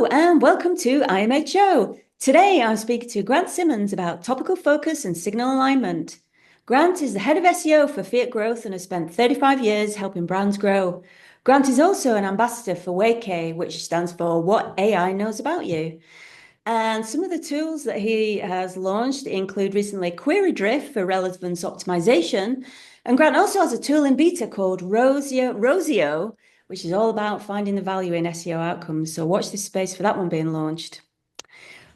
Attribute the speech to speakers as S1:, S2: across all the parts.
S1: Hello and welcome to IMHO. Today I'm speaking to Grant Simmons about topical focus and signal alignment. Grant is the head of SEO for Fiat Growth and has spent 35 years helping brands grow. Grant is also an ambassador for WAKE, which stands for What AI Knows About You. And some of the tools that he has launched include recently Query Drift for relevance optimization. And Grant also has a tool in beta called Rosio, which is all about finding the value in SEO outcomes. So watch this space for that one being launched.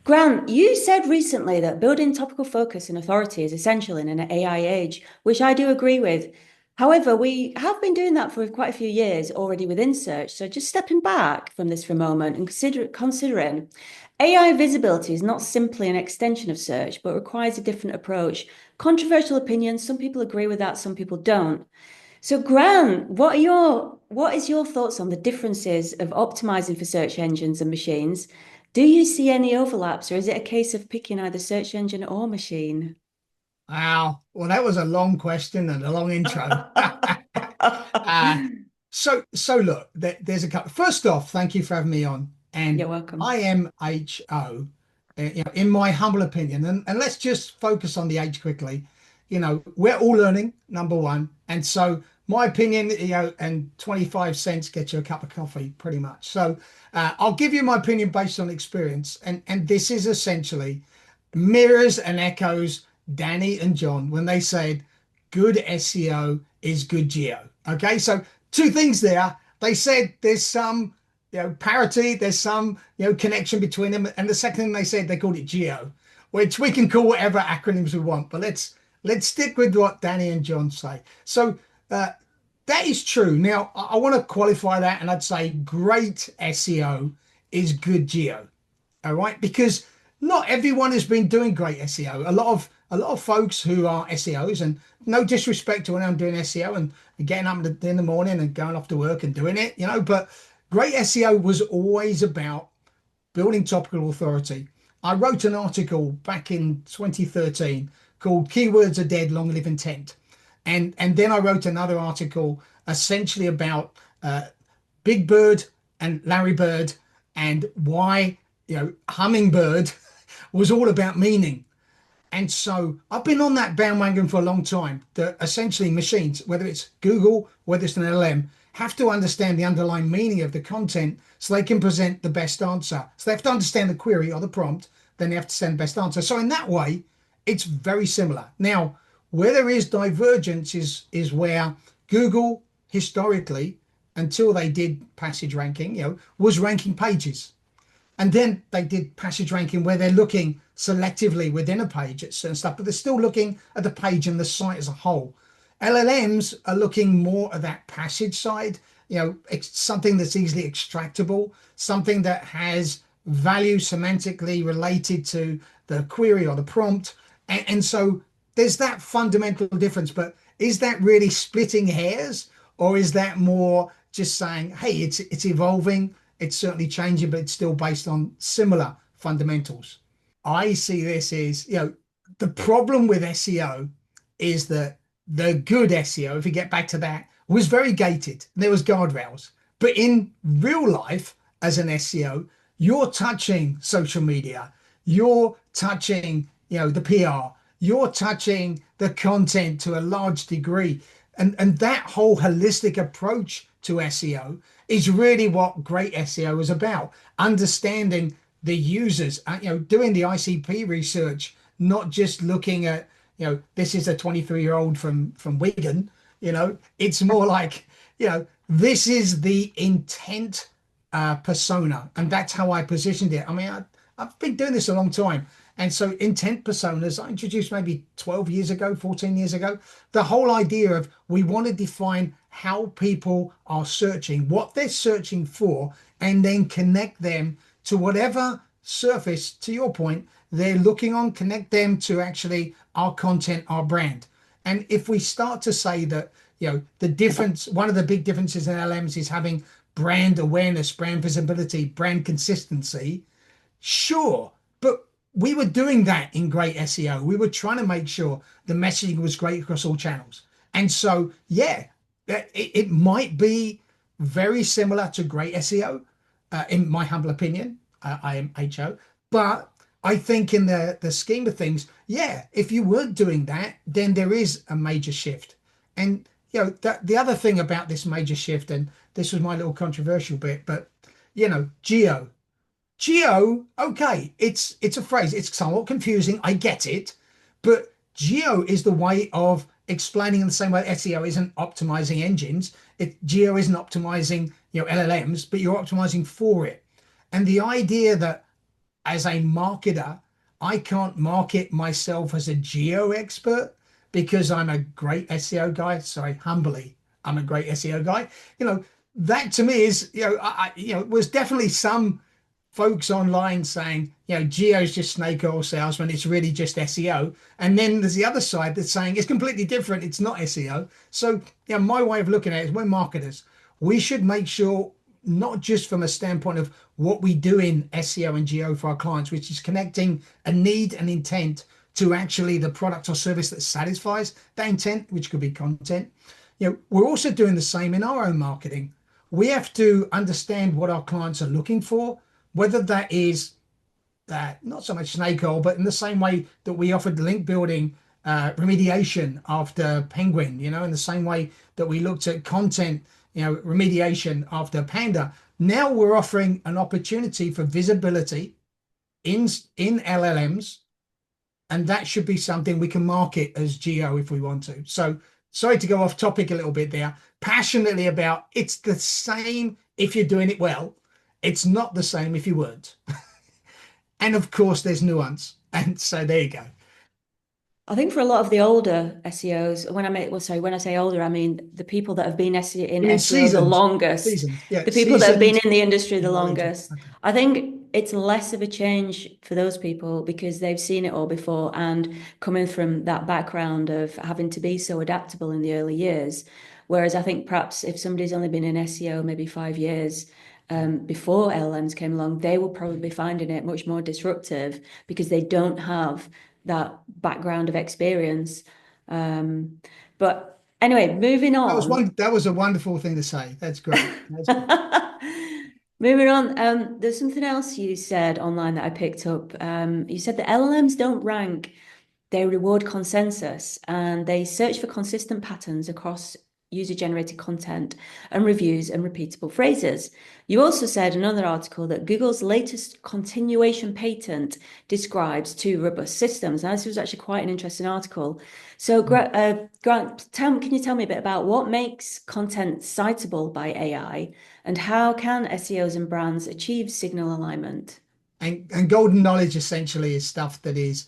S1: Grant, you said recently that building topical focus and authority is essential in an AI age, which I do agree with. However, we have been doing that for quite a few years already within search. So just stepping back from this for a moment and considering AI visibility is not simply an extension of search, but requires a different approach. Controversial opinions, some people agree with that, some people don't. So Grant, what is your thoughts on the differences of optimizing for search engines and machines? Do you see any overlaps, or is it a case of picking either search engine or machine?
S2: Wow. Well, that was a long question and a long intro. Uh, so look, there's a couple. First off, thank you for having me on. And
S1: You're welcome.
S2: IMHO, in my humble opinion, and let's just focus on the H quickly. We're all learning, number one. And so my opinion, and 25 cents gets you a cup of coffee, pretty much. So I'll give you my opinion based on experience. And this is essentially mirrors and echoes Danny and John when they said good SEO is good geo. Okay, so two things there. They said there's some parity, there's some connection between them, and the second thing they said they called it geo, which we can call whatever acronyms we want, but let's stick with what Danny and John say. So that is true. Now I want to qualify that, and I'd say great SEO is good geo. All right, because not everyone has been doing great SEO. A lot of folks who are SEOs, and no disrespect to anyone doing SEO and getting up in the morning and going off to work and doing it, but great SEO was always about building topical authority. I wrote an article back in 2013 called Keywords Are Dead, Long Live Intent. And then I wrote another article essentially about Big Bird and Larry Bird and why Hummingbird was all about meaning. And so I've been on that bandwagon for a long time that essentially machines, whether it's Google, whether it's an LLM, have to understand the underlying meaning of the content so they can present the best answer. So they have to understand the query or the prompt, then they have to send the best answer. So in that way, it's very similar. Now, where there is divergence is where Google historically, until they did passage ranking, was ranking pages. And then they did passage ranking where they're looking selectively within a page at certain stuff, but they're still looking at the page and the site as a whole. LLMs are looking more at that passage side, it's something that's easily extractable, something that has value semantically related to the query or the prompt. And so there's that fundamental difference. But is that really splitting hairs, or is that more just saying, hey, it's evolving? It's certainly changing, but it's still based on similar fundamentals. I see this as, the problem with SEO is that the good SEO, if we get back to that, was very gated. There was guardrails. But in real life, as an SEO, you're touching social media, you're touching, the PR, you're touching the content to a large degree. And that whole holistic approach to SEO is really what great SEO is about. Understanding the users, doing the ICP research, not just looking at, this is a 23-year-old from Wigan, it's more like, this is the intent persona. And that's how I positioned it. I mean, I've been doing this a long time. And so intent personas, I introduced maybe 12 years ago, 14 years ago, the whole idea of we want to define how people are searching, what they're searching for, and then connect them to whatever surface, to your point, they're looking on, connect them to actually our content, our brand. And if we start to say that, the difference, one of the big differences in LMs is having brand awareness, brand visibility, brand consistency, sure. But we were doing that in great SEO. We were trying to make sure the messaging was great across all channels. And so, yeah, it might be very similar to great SEO, in my humble opinion. IMHO. But I think in the scheme of things, yeah, if you weren't doing that, then there is a major shift. And the other thing about this major shift, and this was my little controversial bit, but GEO. GEO, okay, it's a phrase. It's somewhat confusing. I get it, but GEO is the way of explaining in the same way SEO isn't optimizing engines. GEO isn't optimizing LLMs, but you're optimizing for it. And the idea that as a marketer, I can't market myself as a GEO expert because I'm a great SEO guy. Sorry, humbly, I'm a great SEO guy. That to me is, was definitely some folks online saying, geo's just snake oil salesman, it's really just SEO. And then there's the other side that's saying it's completely different, it's not SEO. So, my way of looking at it is we're marketers. We should make sure, not just from a standpoint of what we do in SEO and GEO for our clients, which is connecting a need and intent to actually the product or service that satisfies that intent, which could be content. We're also doing the same in our own marketing. We have to understand what our clients are looking for, whether that is not so much snake oil, but in the same way that we offered link building remediation after Penguin, in the same way that we looked at content, remediation after Panda. Now we're offering an opportunity for visibility in LLMs, and that should be something we can market as GEO if we want to. So sorry to go off topic a little bit there. Passionately about it's the same if you're doing it well. It's not the same if you weren't. And of course, there's nuance. And so there you go.
S1: I think for a lot of the older SEOs, when I say older, I mean the people that have been in SEO
S2: seasoned,
S1: the longest,
S2: yeah,
S1: the people that have been in the industry the
S2: knowledge.
S1: longest.
S2: Okay.
S1: I think it's less of a change for those people because they've seen it all before, and coming from that background of having to be so adaptable in the early years. Whereas I think perhaps if somebody's only been in SEO maybe 5 years, before LLMs came along, they will probably be finding it much more disruptive because they don't have that background of experience. But anyway, moving on.
S2: That was a wonderful thing to say. That's great.
S1: Moving on, there's something else you said online that I picked up. You said that LLMs don't rank, they reward consensus, and they search for consistent patterns across user-generated content and reviews and repeatable phrases. You also said in another article that Google's latest continuation patent describes two robust systems. Now, this was actually quite an interesting article. So, Grant, can you tell me a bit about what makes content citable by AI, and how can SEOs and brands achieve signal alignment?
S2: And golden knowledge essentially is stuff that is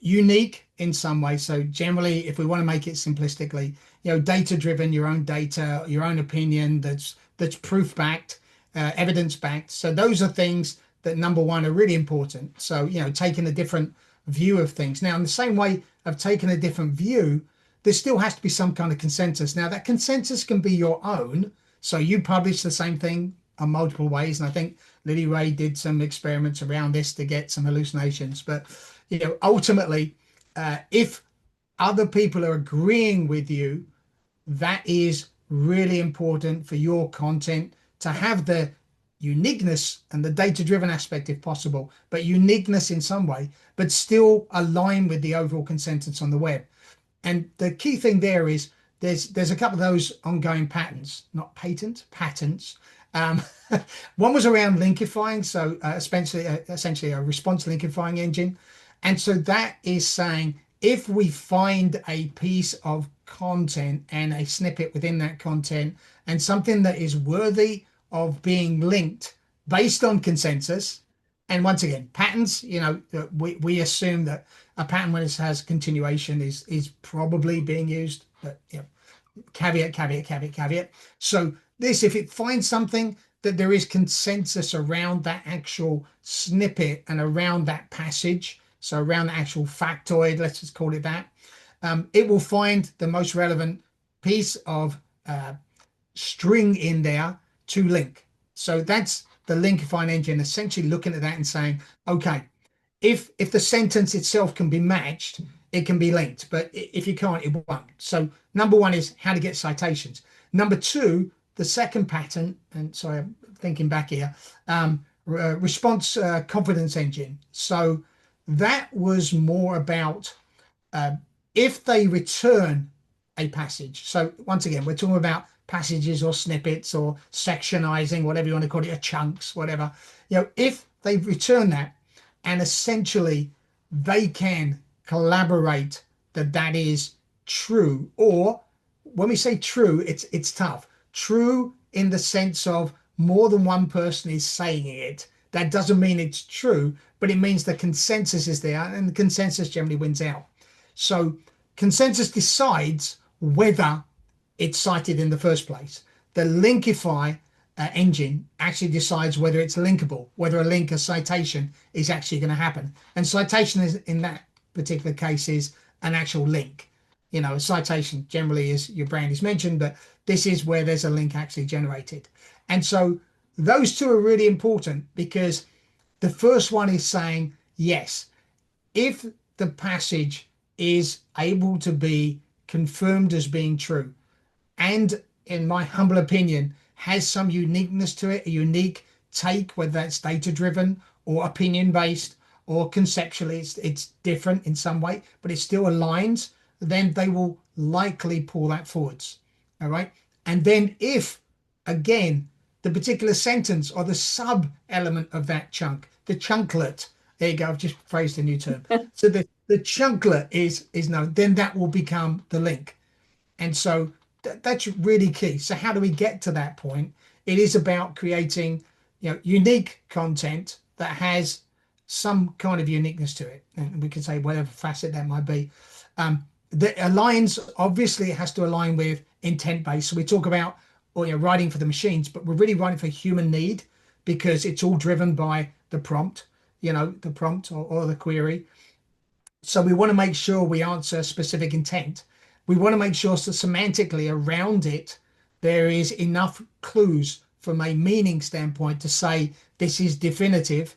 S2: unique in some way. So generally, if we want to make it simplistically, data driven, your own data, your own opinion that's proof backed, evidence backed. So those are things that, number one, are really important. So taking a different view of things. Now, in the same way of taking a different view, there still has to be some kind of consensus. Now, that consensus can be your own. So you publish the same thing on multiple ways, and I think Lily Ray did some experiments around this to get some hallucinations. But ultimately, if other people are agreeing with you, that is really important for your content to have the uniqueness and the data-driven aspect if possible, but uniqueness in some way, but still align with the overall consensus on the web. And the key thing there is there's a couple of those ongoing patents, not patents. One was around linkifying, so essentially a response linkifying engine. And so that is saying if we find a piece of content and a snippet within that content and something that is worthy of being linked based on consensus, and once again, patents, we assume that a patent when it has continuation is probably being used, but caveat. So this, if it finds something that there is consensus around that actual snippet and around that passage, so around the actual factoid, let's just call it that, it will find the most relevant piece of string in there to link. So that's the linkifying engine, essentially looking at that and saying, okay, if the sentence itself can be matched, it can be linked, but if you can't, it won't. So number one is how to get citations. Number two, the second pattern, and sorry, I'm thinking back here, response confidence engine. So that was more about uh, if they return a passage. So once again, we're talking about passages or snippets or sectionizing, whatever you want to call it, or chunks, whatever. If they return that and essentially they can collaborate that that is true, or when we say true, it's tough. True in the sense of more than one person is saying it. That doesn't mean it's true, but it means the consensus is there, and the consensus generally wins out. So consensus decides whether it's cited in the first place. The linkify engine actually decides whether it's linkable, whether a link, a citation is actually going to happen. And citation is, in that particular case, is an actual link. A citation generally is your brand is mentioned, but this is where there's a link actually generated. And so those two are really important because the first one is saying, yes, if the passage is able to be confirmed as being true, and in my humble opinion, has some uniqueness to it, a unique take, whether that's data driven or opinion based or conceptually, it's different in some way, but it still aligns, then they will likely pull that forwards. All right. And then if, again, the particular sentence or the sub element of that chunk, the chunklet, there you go, I've just phrased a new term. So the chunklet is known, then that will become the link. And so that's really key. So how do we get to that point? It is about creating, unique content that has some kind of uniqueness to it. And we can say whatever facet that might be. That aligns, obviously it has to align with intent based. So we talk about writing for the machines, but we're really writing for human need because it's all driven by the prompt, the prompt or the query. So we want to make sure we answer specific intent. We want to make sure so semantically around it, there is enough clues from a meaning standpoint to say this is definitive.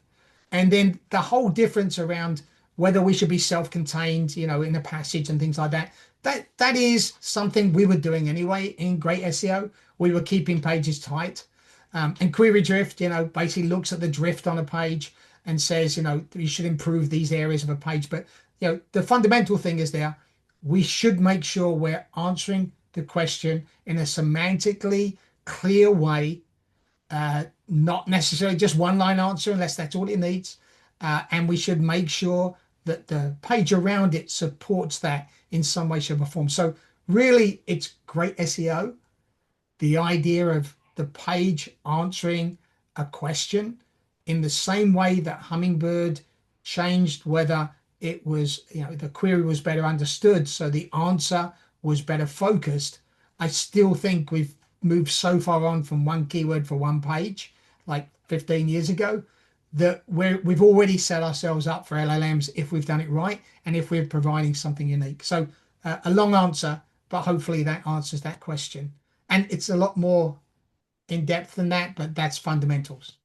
S2: And then the whole difference around whether we should be self-contained, in a passage and things like that, that is something we were doing anyway in great SEO. We were keeping pages tight. And query drift, basically looks at the drift on a page and says, you should improve these areas of a page. But, the fundamental thing is there, we should make sure we're answering the question in a semantically clear way, not necessarily just one line answer unless that's all it needs. And we should make sure that the page around it supports that in some way, shape, or form. So really, it's great SEO. The idea of the page answering a question in the same way that Hummingbird changed whether it was, the query was better understood, so the answer was better focused. I still think we've moved so far on from one keyword for one page, like 15 years ago, that we've already set ourselves up for LLMs if we've done it right and if we're providing something unique. So a long answer, but hopefully that answers that question. And it's a lot more in depth than that, but that's fundamentals.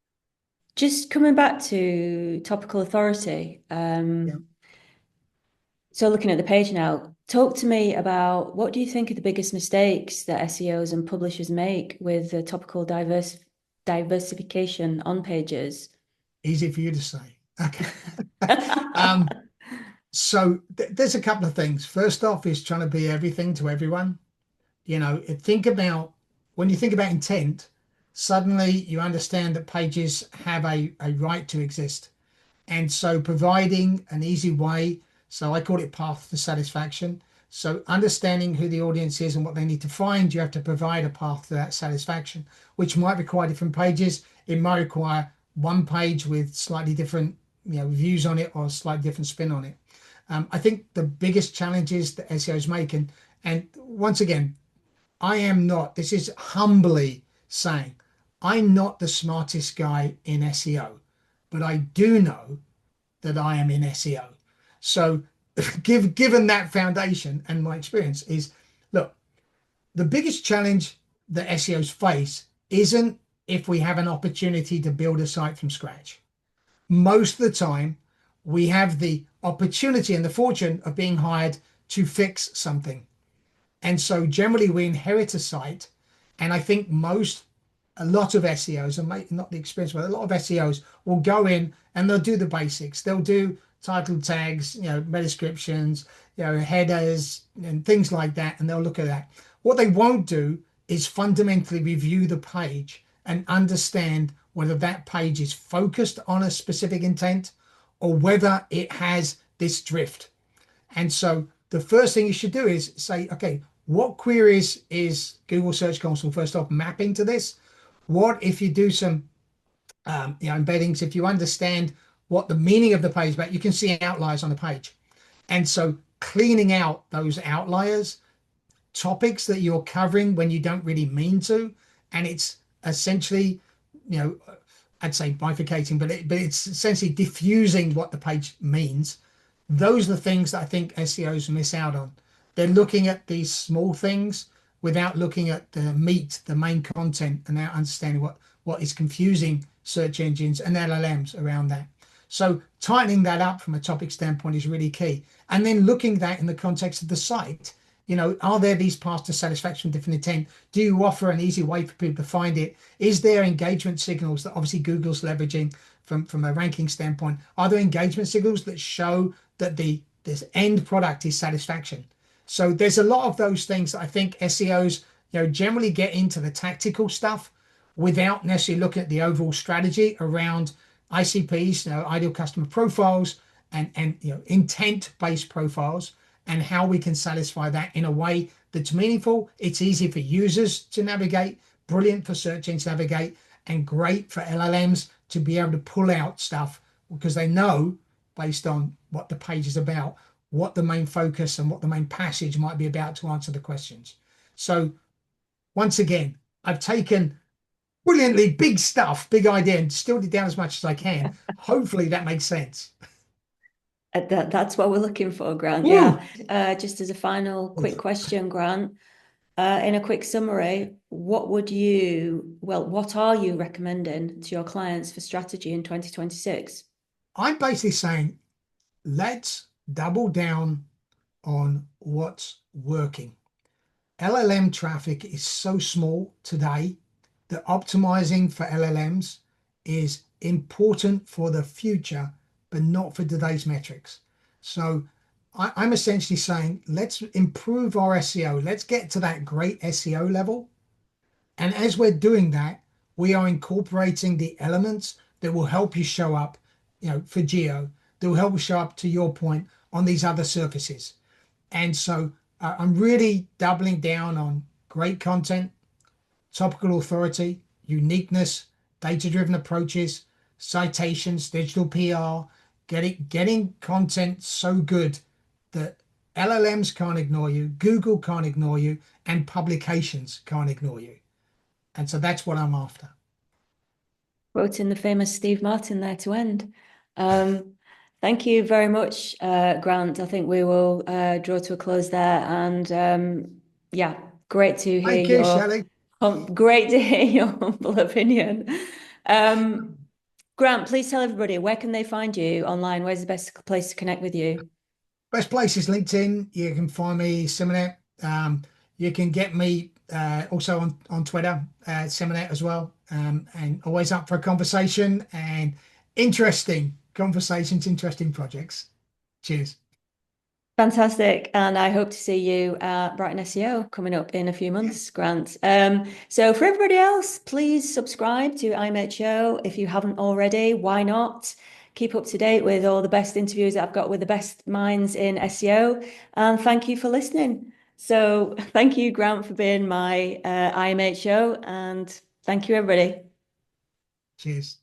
S1: Just coming back to topical authority.
S2: Yeah.
S1: So looking at the page now, talk to me about what do you think are the biggest mistakes that SEOs and publishers make with the topical diversification on pages?
S2: Easy for you to say. Okay. So there's a couple of things. First off is trying to be everything to everyone. Think about when you think about intent, suddenly you understand that pages have a right to exist. And so providing an easy way, so I call it path to satisfaction. So understanding who the audience is and what they need to find, you have to provide a path to that satisfaction, which might require different pages. It might require one page with slightly different views on it or slightly different spin on it. I think the biggest challenges that SEOs make, and once again, I am not, this is humbly saying, I'm not the smartest guy in SEO, but I do know that I am in SEO. So given that foundation and my experience is, look, the biggest challenge that SEOs face isn't if we have an opportunity to build a site from scratch. Most of the time, we have the opportunity and the fortune of being hired to fix something. And so generally we inherit a site. And I think most a lot of SEOs, and not the experience, but a lot of SEOs will go in and they'll do the basics. They'll do title tags, meta descriptions, headers and things like that, and they'll look at that. What they won't do is fundamentally review the page and understand whether that page is focused on a specific intent or whether it has this drift. And so the first thing you should do is say, okay, what queries is Google Search Console first off mapping to this? What if you do some embeddings, if you understand what the meaning of the page is about, you can see outliers on the page. And so cleaning out those outliers, topics that you're covering when you don't really mean to, and it's essentially, I'd say bifurcating, but it's essentially diffusing what the page means. Those are the things that I think SEOs miss out on. They're looking at these small things without looking at the meat, the main content, and now understanding what is confusing search engines and LLMs around that. So tightening that up from a topic standpoint is really key. And then looking at that in the context of the site, are there these paths to satisfaction, different intent? Do you offer an easy way for people to find it? Is there engagement signals that obviously Google's leveraging from a ranking standpoint? Are there engagement signals that show that this end product is satisfaction? So there's a lot of those things that I think SEOs, generally get into the tactical stuff without necessarily looking at the overall strategy around ICPs, ideal customer profiles, and intent-based profiles, and how we can satisfy that in a way that's meaningful. It's easy for users to navigate, brilliant for search engines to navigate, and great for LLMs to be able to pull out stuff because they know, based on what the page is about, what the main focus and what the main passage might be about to answer the questions. So once again, I've taken brilliantly big stuff, big idea, and distilled it down as much as I can. Hopefully that makes sense.
S1: That's what we're looking for, Grant.
S2: Woo!
S1: Yeah. Just as a final quick question, Grant, in a quick summary, what are you recommending to your clients for strategy in 2026?
S2: I'm basically saying, let's double down on what's working. LLM traffic is so small today that optimizing for LLMs is important for the future, but not for today's metrics. So I'm essentially saying, let's improve our SEO. Let's get to that great SEO level. And as we're doing that, we are incorporating the elements that will help you show up, for GEO, that will help you show up, to your point, on these other surfaces. And so I'm really doubling down on great content, topical authority, uniqueness, data-driven approaches, citations, digital PR, getting content so good that LLMs can't ignore you, Google can't ignore you, and publications can't ignore you. And so that's what I'm after.
S1: Quoting the famous Steve Martin there to end. Thank you very much, Grant. I think we will draw to a close there. And yeah, great to hear
S2: Thank you, Shelley.
S1: great to hear your humble opinion. Grant, please tell everybody, where can they find you online? Where's the best place to connect with you?
S2: Best place is LinkedIn. You can find me, Simonet. You can get me also on Twitter, Simonet as well. And always up for a conversation and interesting conversations, interesting projects. Cheers.
S1: Fantastic. And I hope to see you at Brighton SEO coming up in a few months, Grant. So for everybody else, please subscribe to IMHO if you haven't already. Why not? Keep up to date with all the best interviews that I've got with the best minds in SEO. And thank you for listening. So thank you, Grant, for being my IMHO. And thank you, everybody.
S2: Cheers.